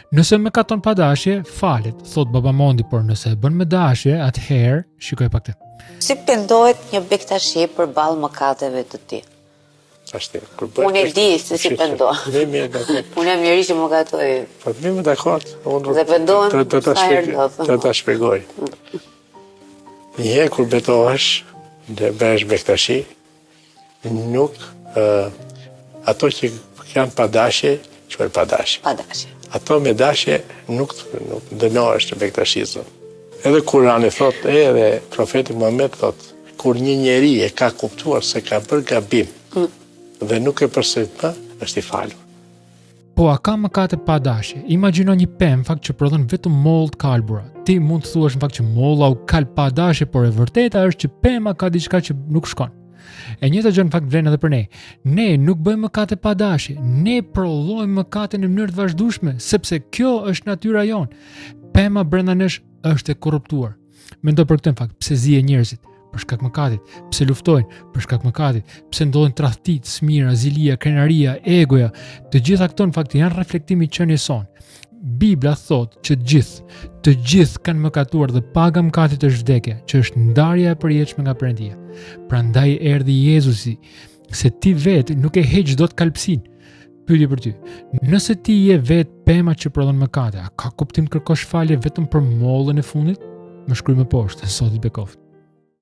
Nëse mëkaton pa dashje, falet, thot Baba Mondi, por nëse e bën me dashje, atëherë, shikoj pak të. Si pendohet një bektashi përballë mëkateve të tij? Unë e di se si pendohet. Unë jam njeri që më gatoj. Po më dakord. Dhe pendohem Të ta shpjegoj. Njëherë kur betohesh dhe bëhesh bektashi, nuk ato që janë pa dashje, quhen pa dashje. Pa dashje. Ato me dashje nuk dënohesh të bektashizën. Edhe Kurani thot, edhe profeti Muhammed thot, kur një njeri e ka kuptuar se ka bërë gabim dhe nuk e përsërit më, është i falur. Po a ka mëkate pa dashje? Imagjino një pemë fakt që prodhon vetëm mollë të kalbura. Ti mund të thuash në fakt që molla u kal pa dashje, por e vërteta është që pema ka diçka që nuk shkon. E njëjta gjë në fakt vlen edhe për ne. Ne nuk bëjmë mëkate pa dashje, ne prodhojmë mëkate në mënyrë të vazhdueshme, sepse kjo është natyra jonë. Pema brenda nesh është e korruptuar. Mendo për këtë në fakt, pse zihen njerëzit? Për shkak mëkatit, pse luftojnë, për shkak mëkatit, pse ndodhin tradhtit, smira, zilia, krenaria, egoja, të gjitha këto në fakt janë reflektimi i qenies sonë. Bibla thot që të gjithë kanë mëkatuar dhe paga mëkatit është vdekja, që është ndarja e përjetshme nga Perëndia. Prandaj erdhi Jezusi, se ti vetë nuk e heq dot kalpsin. Pyetje për ty. Nëse ti je vetë pema që prodhon mëkate, a ka kuptim të kërkosh falje vetëm për mollën e fundit? Më shkruaj më poshtë, Soti Bekoft.